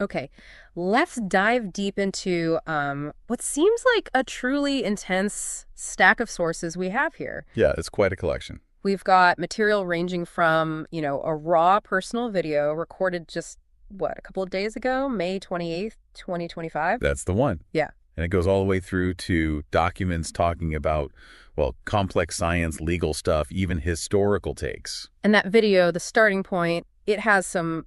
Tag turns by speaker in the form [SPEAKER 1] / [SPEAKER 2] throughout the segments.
[SPEAKER 1] Okay, let's dive deep into what seems like a truly intense stack of sources we have here.
[SPEAKER 2] Yeah, it's quite a collection.
[SPEAKER 1] We've got material ranging from, a raw personal video recorded just, what, a couple of days ago, May 28th, 2025?
[SPEAKER 2] That's the one.
[SPEAKER 1] Yeah.
[SPEAKER 2] And it goes all the way through to documents talking about, well, complex science, legal stuff, even historical takes.
[SPEAKER 1] And that video, the starting point, it has some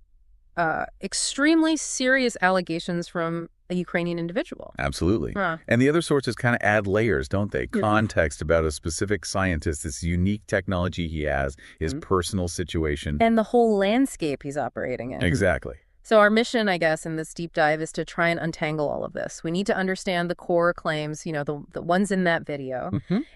[SPEAKER 1] extremely serious allegations from a Ukrainian individual.
[SPEAKER 2] Absolutely.
[SPEAKER 1] Huh.
[SPEAKER 2] And the other sources kind of add layers, don't they?
[SPEAKER 1] Yeah.
[SPEAKER 2] Context about a specific scientist, this unique technology he has, his personal situation.
[SPEAKER 1] And the whole landscape he's operating in.
[SPEAKER 2] Exactly.
[SPEAKER 1] So our mission, I guess, in this deep dive is to try and untangle all of this. We need to understand the core claims, the ones in that video,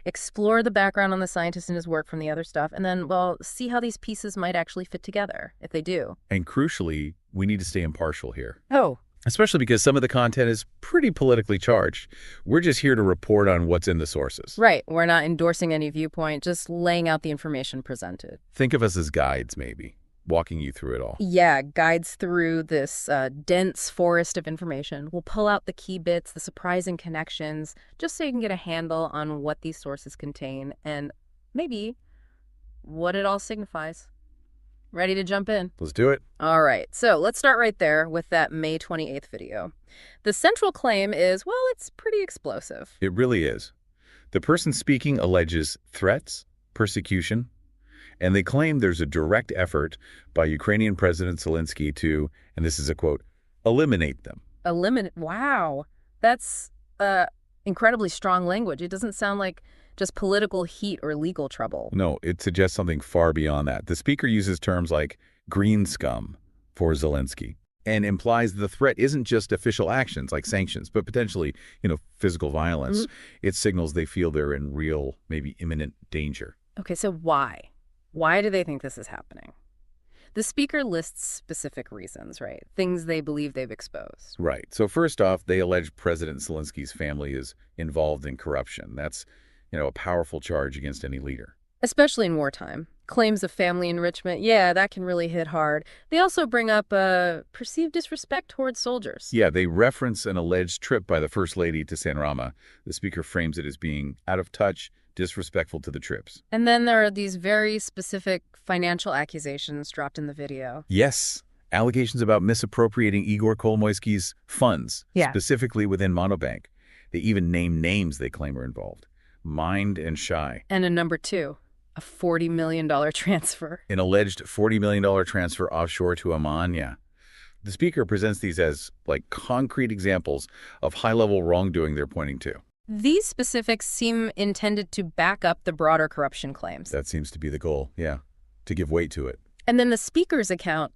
[SPEAKER 1] explore the background on the scientist and his work from the other stuff, and then, well, see how these pieces might actually fit together, if they do.
[SPEAKER 2] And crucially, we need to stay impartial here.
[SPEAKER 1] Oh.
[SPEAKER 2] Especially because some of the content is pretty politically charged. We're just here to report on what's in the sources.
[SPEAKER 1] Right. We're not endorsing any viewpoint, just laying out the information presented.
[SPEAKER 2] Think of us as guides, maybe, walking you through it all.
[SPEAKER 1] Yeah, guides through this dense forest of information. We'll pull out the key bits, the surprising connections, just so you can get a handle on what these sources contain and maybe what it all signifies. Ready to jump in?
[SPEAKER 2] Let's do it.
[SPEAKER 1] All right, so let's start right there with that May 28th video. The central claim is, well, it's pretty explosive.
[SPEAKER 2] It really is. The person speaking alleges threats, persecution, and they claim there's a direct effort by Ukrainian President Zelensky to, and this is a quote, eliminate them.
[SPEAKER 1] Eliminate? Wow. That's incredibly strong language. It doesn't sound like just political heat or legal trouble.
[SPEAKER 2] No, it suggests something far beyond that. The speaker uses terms like green scum for Zelensky and implies the threat isn't just official actions like sanctions, but potentially, physical violence. It signals they feel they're in real, maybe imminent danger.
[SPEAKER 1] Okay, so why? Why do they think this is happening? The speaker lists specific reasons, right? Things they believe they've exposed.
[SPEAKER 2] Right. So first off, they allege President Zelensky's family is involved in corruption. That's a powerful charge against any leader.
[SPEAKER 1] Especially in wartime. Claims of family enrichment, yeah, that can really hit hard. They also bring up perceived disrespect towards soldiers.
[SPEAKER 2] Yeah, they reference an alleged trip by the First Lady to San Rama. The speaker frames it as being out of touch, disrespectful to the troops.
[SPEAKER 1] And then there are these very specific financial accusations dropped in the video.
[SPEAKER 2] Yes, allegations about misappropriating Igor Kolomoisky's funds, specifically within Monobank. They even name names they claim are involved. Mind and Shy.
[SPEAKER 1] And a number two, a $40 million transfer.
[SPEAKER 2] An alleged $40 million transfer offshore to Oman, yeah. The speaker presents these as, concrete examples of high-level wrongdoing they're pointing to.
[SPEAKER 1] These specifics seem intended to back up the broader corruption claims.
[SPEAKER 2] That seems to be the goal, yeah, to give weight to it.
[SPEAKER 1] And then the speaker's account,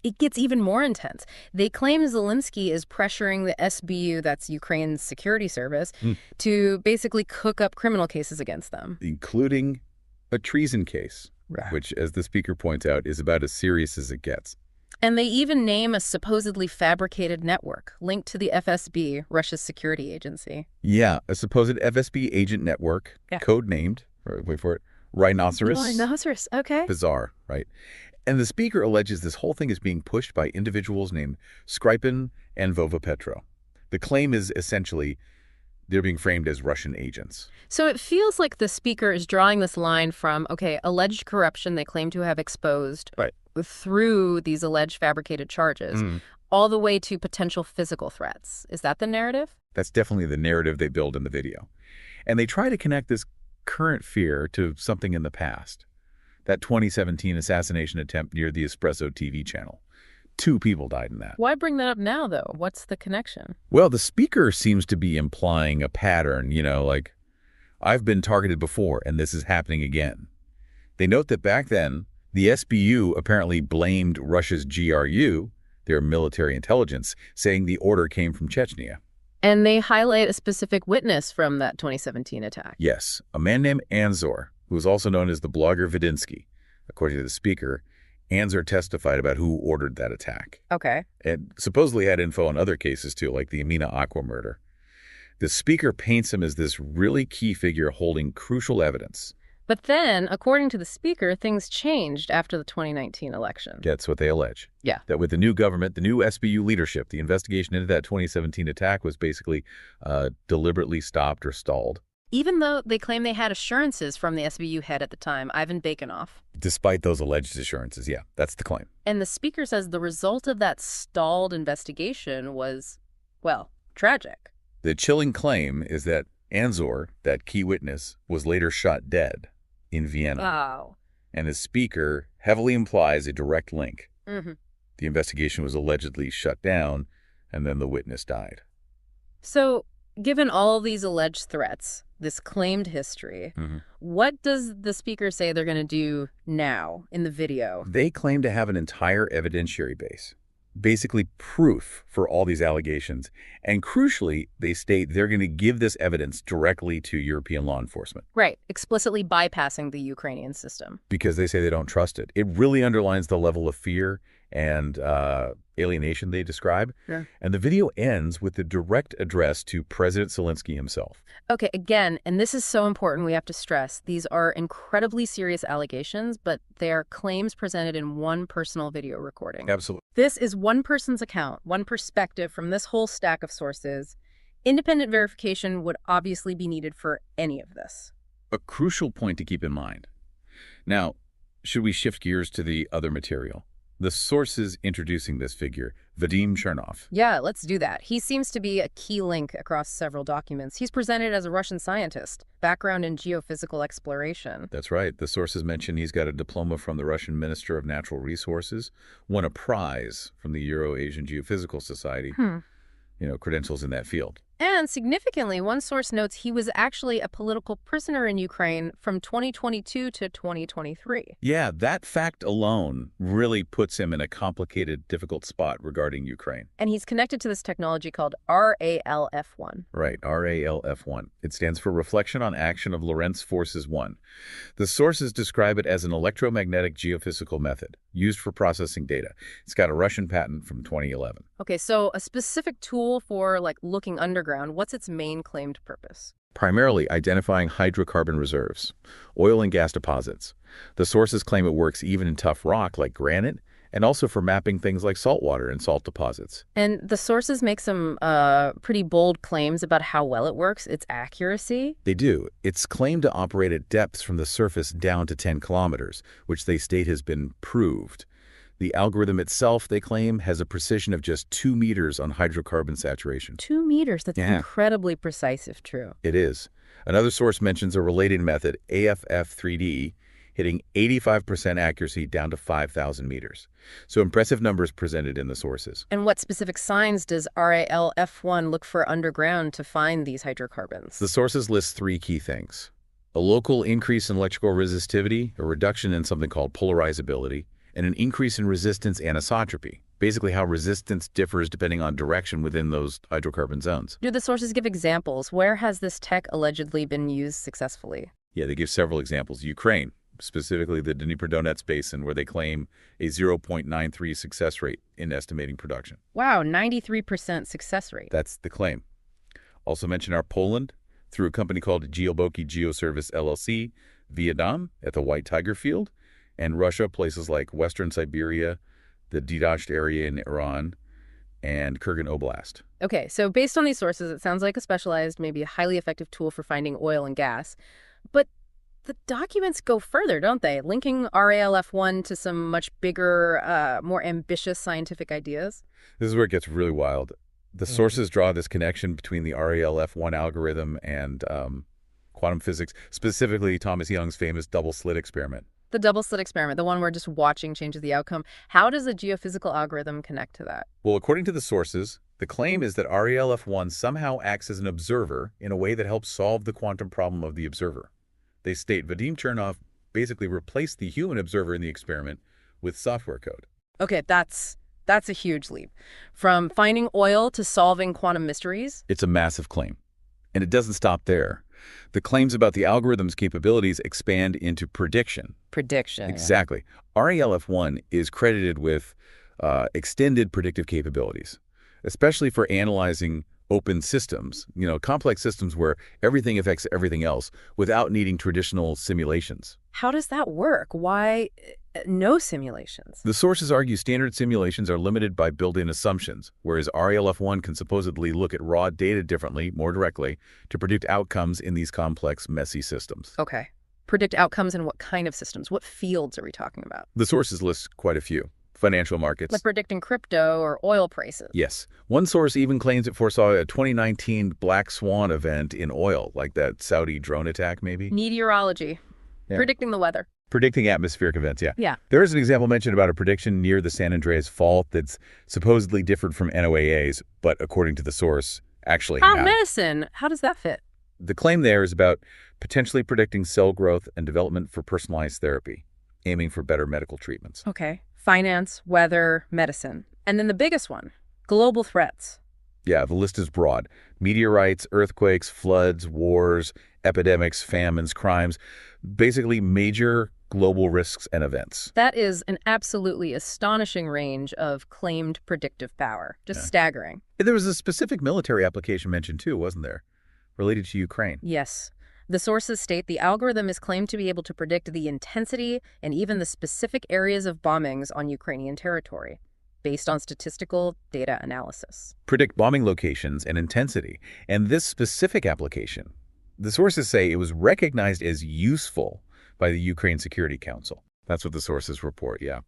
[SPEAKER 1] it gets even more intense. They claim Zelensky is pressuring the SBU, that's Ukraine's security service, to basically cook up criminal cases against them.
[SPEAKER 2] Including a treason case, which, as the speaker points out, is about as serious as it gets.
[SPEAKER 1] And they even name a supposedly fabricated network linked to the FSB, Russia's security agency.
[SPEAKER 2] Yeah, a supposed FSB agent network, codenamed, wait for it, Rhinoceros.
[SPEAKER 1] Rhinoceros, okay.
[SPEAKER 2] Bizarre, right? And the speaker alleges this whole thing is being pushed by individuals named Skripin and Vovapetro. The claim is essentially they're being framed as Russian agents.
[SPEAKER 1] So it feels like the speaker is drawing this line from, alleged corruption they claim to have exposed through these alleged fabricated charges, all the way to potential physical threats. Is that the narrative?
[SPEAKER 2] That's definitely the narrative they build in the video. And they try to connect this current fear to something in the past. That 2017 assassination attempt near the Espresso TV channel. 2 people died in that.
[SPEAKER 1] Why bring that up now, though? What's the connection?
[SPEAKER 2] Well, the speaker seems to be implying a pattern, I've been targeted before and this is happening again. They note that back then, the SBU apparently blamed Russia's GRU, their military intelligence, saying the order came from Chechnya.
[SPEAKER 1] And they highlight a specific witness from that 2017 attack.
[SPEAKER 2] Yes, a man named Anzor, who is also known as the blogger Vadinsky. According to the speaker, Anzor testified about who ordered that attack.
[SPEAKER 1] Okay.
[SPEAKER 2] And supposedly had info on other cases, too, like the Amina Aqua murder. The speaker paints him as this really key figure holding crucial evidence.
[SPEAKER 1] But then, according to the speaker, things changed after the 2019 election.
[SPEAKER 2] That's what they allege.
[SPEAKER 1] Yeah.
[SPEAKER 2] That with the new government, the new SBU leadership, the investigation into that 2017 attack was basically deliberately stopped or stalled.
[SPEAKER 1] Even though they claim they had assurances from the SBU head at the time, Ivan Bakanov.
[SPEAKER 2] Despite those alleged assurances, yeah, that's the claim.
[SPEAKER 1] And the speaker says the result of that stalled investigation was, well, tragic.
[SPEAKER 2] The chilling claim is that Anzor, that key witness, was later shot dead in Vienna.
[SPEAKER 1] Wow.
[SPEAKER 2] And the speaker heavily implies a direct link.
[SPEAKER 1] Mm-hmm.
[SPEAKER 2] The investigation was allegedly shut down, and then the witness died.
[SPEAKER 1] So, given all these alleged threats, this claimed history, what does the speaker say they're going to do now in the video?
[SPEAKER 2] They claim to have an entire evidentiary base, basically proof for all these allegations. And crucially, they state they're going to give this evidence directly to European law enforcement.
[SPEAKER 1] Right, explicitly bypassing the Ukrainian system.
[SPEAKER 2] Because they say they don't trust it. It really underlines the level of fear and alienation they describe.
[SPEAKER 1] Yeah.
[SPEAKER 2] And the video ends with the direct address to President Zelensky himself.
[SPEAKER 1] Okay, again, and this is so important, we have to stress, these are incredibly serious allegations, but they are claims presented in one personal video recording.
[SPEAKER 2] Absolutely.
[SPEAKER 1] This is one person's account, one perspective from this whole stack of sources. Independent verification would obviously be needed for any of this.
[SPEAKER 2] A crucial point to keep in mind. Now, should we shift gears to the other material? The sources introducing this figure, Vadim Chernov.
[SPEAKER 1] Yeah, let's do that. He seems to be a key link across several documents. He's presented as a Russian scientist, background in geophysical exploration.
[SPEAKER 2] That's right. The sources mention he's got a diploma from the Russian Minister of Natural Resources, won a prize from the Euro-Asian Geophysical Society, credentials in that field.
[SPEAKER 1] And significantly, one source notes he was actually a political prisoner in Ukraine from 2022 to 2023.
[SPEAKER 2] Yeah, that fact alone really puts him in a complicated, difficult spot regarding Ukraine.
[SPEAKER 1] And he's connected to this technology called RALF1.
[SPEAKER 2] Right, RALF1. It stands for Reflection on Action of Lorentz Forces 1. The sources describe it as an electromagnetic geophysical method used for processing data. It's got a Russian patent from 2011.
[SPEAKER 1] Okay, so a specific tool for, looking underground. What's its main claimed purpose?
[SPEAKER 2] Primarily identifying hydrocarbon reserves, oil and gas deposits. The sources claim it works even in tough rock like granite, and also for mapping things like saltwater and salt deposits.
[SPEAKER 1] And the sources make some pretty bold claims about how well it works, its accuracy.
[SPEAKER 2] They do. It's claimed to operate at depths from the surface down to 10 kilometers, which they state has been proved. The algorithm itself, they claim, has a precision of just 2 meters on hydrocarbon saturation.
[SPEAKER 1] 2 meters? That's incredibly precise if true.
[SPEAKER 2] It is. Another source mentions a related method, AFF3D, hitting 85% accuracy down to 5,000 meters. So impressive numbers presented in the sources.
[SPEAKER 1] And what specific signs does RALF1 look for underground to find these hydrocarbons?
[SPEAKER 2] The sources list 3 key things. A local increase in electrical resistivity, a reduction in something called polarizability, and an increase in resistance anisotropy, basically how resistance differs depending on direction within those hydrocarbon zones.
[SPEAKER 1] Do the sources give examples? Where has this tech allegedly been used successfully?
[SPEAKER 2] Yeah, they give several examples. Ukraine, specifically the Dnipro-Donetsk basin, where they claim a 0.93 success rate in estimating production.
[SPEAKER 1] Wow, 93% success rate.
[SPEAKER 2] That's the claim. Also mention our Poland, through a company called Geoboki Geoservice LLC, Vadim at the White Tiger Field, and Russia, places like Western Siberia, the detached area in Iran, and Kurgan Oblast.
[SPEAKER 1] Okay, so based on these sources, it sounds like a specialized, maybe a highly effective tool for finding oil and gas. But the documents go further, don't they? Linking RALF1 to some much bigger, more ambitious scientific ideas.
[SPEAKER 2] This is where it gets really wild. The sources draw this connection between the RALF1 algorithm and quantum physics, specifically Thomas Young's famous double-slit experiment.
[SPEAKER 1] The double-slit experiment, the one where just watching changes the outcome. How does a geophysical algorithm connect to that?
[SPEAKER 2] Well, according to the sources, the claim is that RALF1 somehow acts as an observer in a way that helps solve the quantum problem of the observer. They state Vadim Chernov basically replaced the human observer in the experiment with software code.
[SPEAKER 1] Okay, that's a huge leap. From finding oil to solving quantum mysteries?
[SPEAKER 2] It's a massive claim. And it doesn't stop there. The claims about the algorithm's capabilities expand into prediction.
[SPEAKER 1] Prediction.
[SPEAKER 2] Exactly. Yeah. RALF1 is credited with extended predictive capabilities, especially for analyzing open systems, complex systems where everything affects everything else without needing traditional simulations.
[SPEAKER 1] How does that work? Why no simulations?
[SPEAKER 2] The sources argue standard simulations are limited by built-in assumptions, whereas RALF1 can supposedly look at raw data differently, more directly, to predict outcomes in these complex, messy systems.
[SPEAKER 1] Okay. Predict outcomes in what kind of systems? What fields are we talking about?
[SPEAKER 2] The sources list quite a few. Financial markets.
[SPEAKER 1] Like predicting crypto or oil prices.
[SPEAKER 2] Yes. One source even claims it foresaw a 2019 black swan event in oil, like that Saudi drone attack, maybe?
[SPEAKER 1] Meteorology. Yeah. Predicting the weather.
[SPEAKER 2] Predicting atmospheric events, yeah.
[SPEAKER 1] Yeah.
[SPEAKER 2] There is an example mentioned about a prediction near the San Andreas Fault that's supposedly differed from NOAA's, but according to the source, actually happened.
[SPEAKER 1] Medicine. How does that fit?
[SPEAKER 2] The claim there is about potentially predicting cell growth and development for personalized therapy, aiming for better medical treatments.
[SPEAKER 1] Okay. Finance, weather, medicine. And then the biggest one, global threats.
[SPEAKER 2] Yeah, the list is broad. Meteorites, earthquakes, floods, wars, epidemics, famines, crimes, basically major global risks and events.
[SPEAKER 1] That is an absolutely astonishing range of claimed predictive power. Just staggering.
[SPEAKER 2] There was a specific military application mentioned too, wasn't there? Related to Ukraine.
[SPEAKER 1] Yes. The sources state the algorithm is claimed to be able to predict the intensity and even the specific areas of bombings on Ukrainian territory, based on statistical data analysis.
[SPEAKER 2] Predict bombing locations and intensity. And this specific application, the sources say it was recognized as useful by the Ukraine Security Council. That's what the sources report, yeah.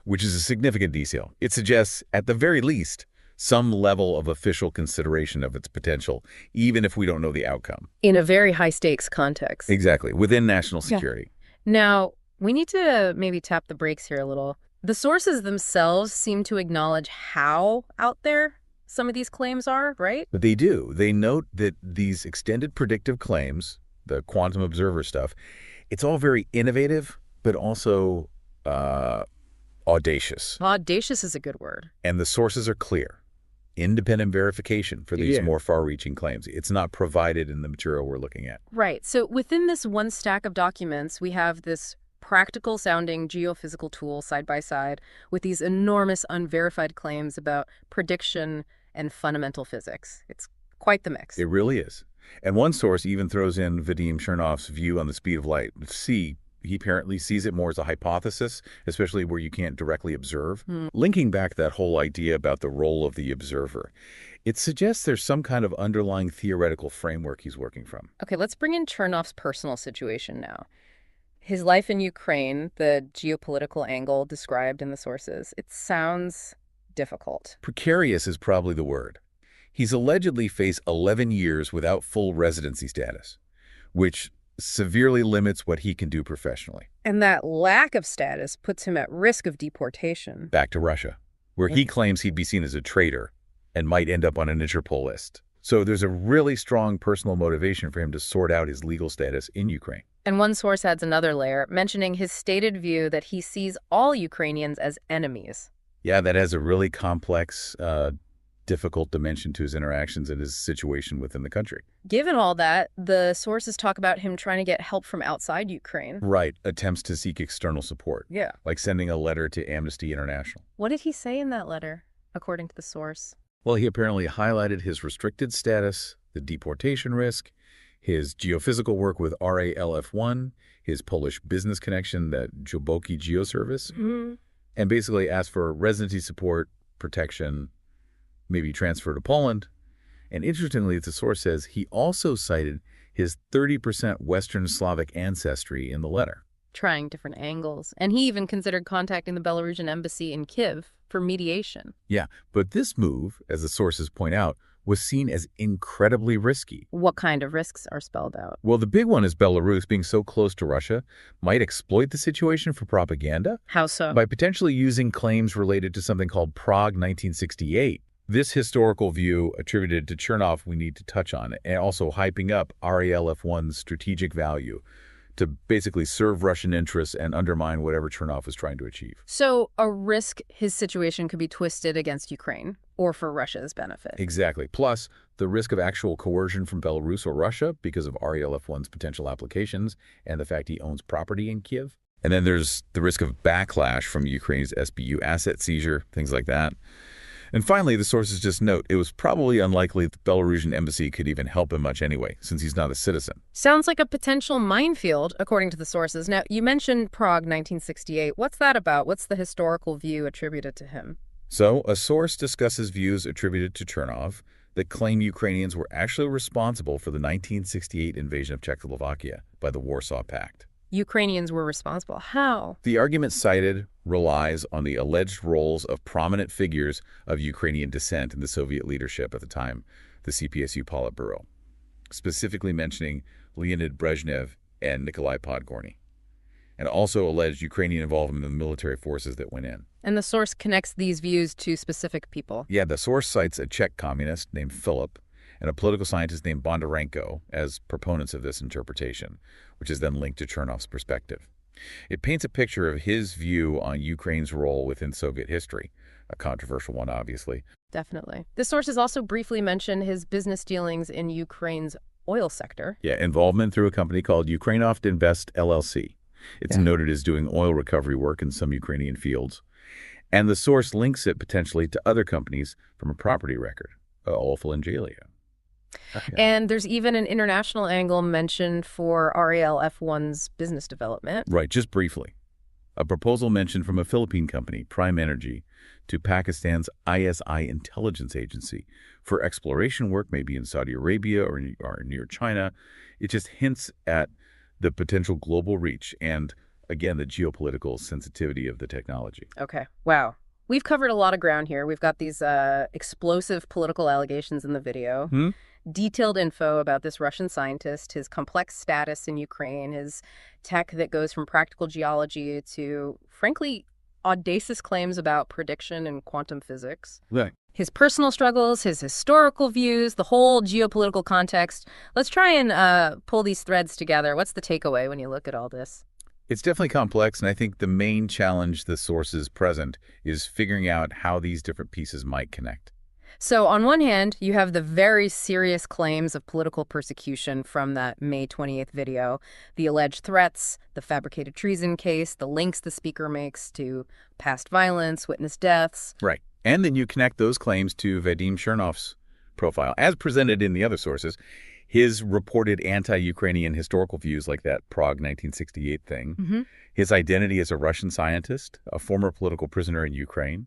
[SPEAKER 2] Which is a significant detail. It suggests, at the very least, some level of official consideration of its potential, even if we don't know the outcome.
[SPEAKER 1] In a very high-stakes context.
[SPEAKER 2] Exactly, within national security.
[SPEAKER 1] Yeah. Now, we need to maybe tap the brakes here a little. The sources themselves seem to acknowledge how out there some of these claims are, right?
[SPEAKER 2] But they do. They note that these extended predictive claims, the quantum observer stuff, it's all very innovative, but also audacious.
[SPEAKER 1] Audacious is a good word.
[SPEAKER 2] And the sources are clear. Independent verification for these more far-reaching claims. It's not provided in the material we're looking at.
[SPEAKER 1] Right. So within this one stack of documents, we have this practical-sounding geophysical tool side by side with these enormous unverified claims about prediction and fundamental physics. It's quite the mix.
[SPEAKER 2] It really is. And one source even throws in Vadim Chernov's view on the speed of light. He apparently sees it more as a hypothesis, especially where you can't directly observe. Linking back that whole idea about the role of the observer, it suggests there's some kind of underlying theoretical framework he's working from.
[SPEAKER 1] Okay, let's bring in Chernov's personal situation now. His life in Ukraine, the geopolitical angle described in the sources, it sounds difficult.
[SPEAKER 2] Precarious is probably the word. He's allegedly faced 11 years without full residency status, which severely limits what he can do professionally.
[SPEAKER 1] And that lack of status puts him at risk of deportation.
[SPEAKER 2] Back to Russia, where he claims he'd be seen as a traitor and might end up on an Interpol list. So there's a really strong personal motivation for him to sort out his legal status in Ukraine.
[SPEAKER 1] And one source adds another layer, mentioning his stated view that he sees all Ukrainians as enemies.
[SPEAKER 2] Yeah, that has a really complex, difficult dimension to his interactions and his situation within the country.
[SPEAKER 1] Given all that, the sources talk about him trying to get help from outside Ukraine.
[SPEAKER 2] Right. Attempts to seek external support.
[SPEAKER 1] Yeah.
[SPEAKER 2] Like sending a letter to Amnesty International.
[SPEAKER 1] What did he say in that letter, according to the source?
[SPEAKER 2] Well, he apparently highlighted his restricted status, the deportation risk, his geophysical work with RALF1, his Polish business connection, that Joboki Geoservice, and basically asked for residency support, protection, maybe transfer to Poland. And interestingly, the source says he also cited his 30% Western Slavic ancestry in the letter.
[SPEAKER 1] Trying different angles. And he even considered contacting the Belarusian embassy in Kyiv for mediation.
[SPEAKER 2] Yeah, but this move, as the sources point out, was seen as incredibly risky.
[SPEAKER 1] What kind of risks are spelled out?
[SPEAKER 2] Well, the big one is Belarus, being so close to Russia, might exploit the situation for propaganda.
[SPEAKER 1] How so?
[SPEAKER 2] By potentially using claims related to something called Prague 1968. This historical view attributed to Chernov we need to touch on, and also hyping up RALF1's strategic value to basically serve Russian interests and undermine whatever Chernov was trying to achieve.
[SPEAKER 1] So a risk his situation could be twisted against Ukraine or for Russia's benefit.
[SPEAKER 2] Exactly. Plus, the risk of actual coercion from Belarus or Russia because of RALF1's potential applications and the fact he owns property in Kyiv. And then there's the risk of backlash from Ukraine's SBU asset seizure, things like that. And finally, the sources just note it was probably unlikely the Belarusian embassy could even help him much anyway, since he's not a citizen.
[SPEAKER 1] Sounds like a potential minefield, according to the sources. Now, you mentioned Prague 1968. What's that about? What's the historical view attributed to him?
[SPEAKER 2] So, a source discusses views attributed to Chernov that claim Ukrainians were actually responsible for the 1968 invasion of Czechoslovakia by the Warsaw Pact.
[SPEAKER 1] Ukrainians were responsible. How?
[SPEAKER 2] The argument cited relies on the alleged roles of prominent figures of Ukrainian descent in the Soviet leadership at the time, the CPSU Politburo, specifically mentioning Leonid Brezhnev and Nikolai Podgorny, and also alleged Ukrainian involvement in the military forces that went in.
[SPEAKER 1] And the source connects these views to specific people.
[SPEAKER 2] Yeah, the source cites a Czech communist named Philip and a political scientist named Bondarenko as proponents of this interpretation, which is then linked to Chernov's perspective. It paints a picture of his view on Ukraine's role within Soviet history, a controversial one, obviously.
[SPEAKER 1] Definitely. The sources also briefly mention his business dealings in Ukraine's oil sector.
[SPEAKER 2] Yeah, involvement through a company called Ukrainoft Invest LLC. It's noted as doing oil recovery work in some Ukrainian fields. And the source links it potentially to other companies from a property record, Olfa and Jalia. Okay.
[SPEAKER 1] And there's even an international angle mentioned for RALF1's business development.
[SPEAKER 2] Right, just briefly. A proposal mentioned from a Philippine company, Prime Energy, to Pakistan's ISI intelligence agency for exploration work, maybe in Saudi Arabia or near China. It just hints at the potential global reach and, again, the geopolitical sensitivity of the technology.
[SPEAKER 1] Okay. Wow. We've covered a lot of ground here. We've got these explosive political allegations in the video, detailed info about this Russian scientist, his complex status in Ukraine, his tech that goes from practical geology to, frankly, audacious claims about prediction and quantum physics.
[SPEAKER 2] Right.
[SPEAKER 1] His personal struggles, his historical views, the whole geopolitical context. Let's try and pull these threads together. What's the takeaway when you look at all this?
[SPEAKER 2] It's definitely complex, and I think the main challenge the sources present is figuring out how these different pieces might connect.
[SPEAKER 1] So on one hand, you have the very serious claims of political persecution from that May 28th video, the alleged threats, the fabricated treason case, the links the speaker makes to past violence, witness deaths.
[SPEAKER 2] Right. And then you connect those claims to Vadim Chernov's profile, as presented in the other sources. His reported anti-Ukrainian historical views, like that Prague 1968 thing, his identity as a Russian scientist, a former political prisoner in Ukraine,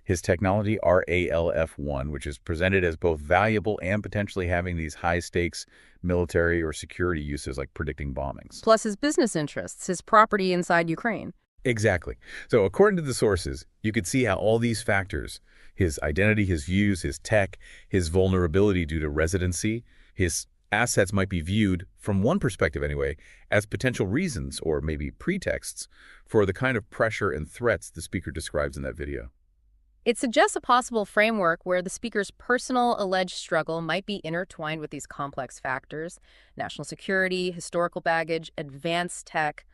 [SPEAKER 2] his technology RALF1, which is presented as both valuable and potentially having these high-stakes military or security uses like predicting bombings.
[SPEAKER 1] Plus his business interests, his property inside Ukraine.
[SPEAKER 2] Exactly. So according to the sources, you could see how all these factors, his identity, his views, his tech, his vulnerability due to residency, his assets might be viewed, from one perspective anyway, as potential reasons or maybe pretexts for the kind of pressure and threats the speaker describes in that video.
[SPEAKER 1] It suggests a possible framework where the speaker's personal alleged struggle might be intertwined with these complex factors: national security, historical baggage, advanced tech,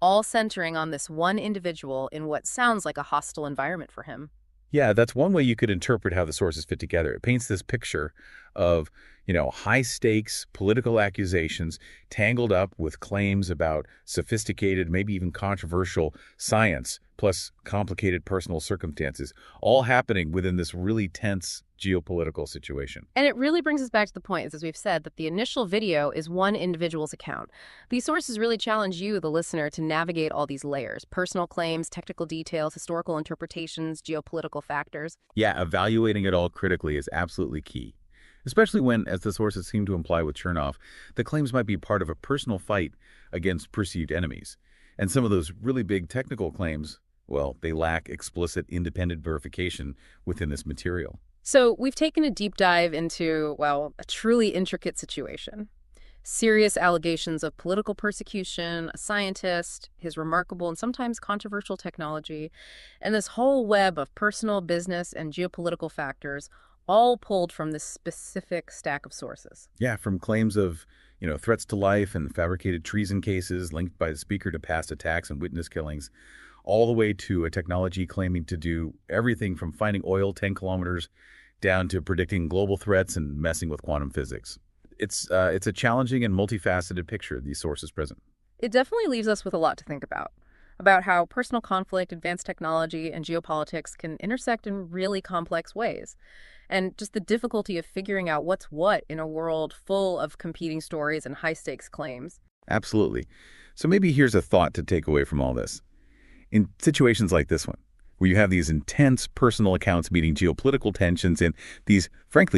[SPEAKER 1] all centering on this one individual in what sounds like a hostile environment for him.
[SPEAKER 2] Yeah, that's one way you could interpret how the sources fit together. It paints this picture of, high-stakes political accusations tangled up with claims about sophisticated, maybe even controversial science, plus complicated personal circumstances, all happening within this really tense geopolitical situation.
[SPEAKER 1] And it really brings us back to the point, as we've said, that the initial video is one individual's account. These sources really challenge you, the listener, to navigate all these layers: personal claims, technical details, historical interpretations, geopolitical factors.
[SPEAKER 2] Yeah, evaluating it all critically is absolutely key. Especially when, as the sources seem to imply with Chernov, the claims might be part of a personal fight against perceived enemies. And some of those really big technical claims, well, they lack explicit independent verification within this material.
[SPEAKER 1] So we've taken a deep dive into, well, a truly intricate situation. Serious allegations of political persecution, a scientist, his remarkable and sometimes controversial technology, and this whole web of personal, business, and geopolitical factors, all pulled from this specific stack of sources.
[SPEAKER 2] Yeah, from claims of, threats to life and fabricated treason cases linked by the speaker to past attacks and witness killings, all the way to a technology claiming to do everything from finding oil 10 kilometers down to predicting global threats and messing with quantum physics. It's a challenging and multifaceted picture these sources present.
[SPEAKER 1] It definitely leaves us with a lot to think about. about how personal conflict, advanced technology, and geopolitics can intersect in really complex ways. And just the difficulty of figuring out what's what in a world full of competing stories and high stakes claims.
[SPEAKER 2] Absolutely. So maybe here's a thought to take away from all this. In situations like this one, where you have these intense personal accounts meeting geopolitical tensions and these, frankly,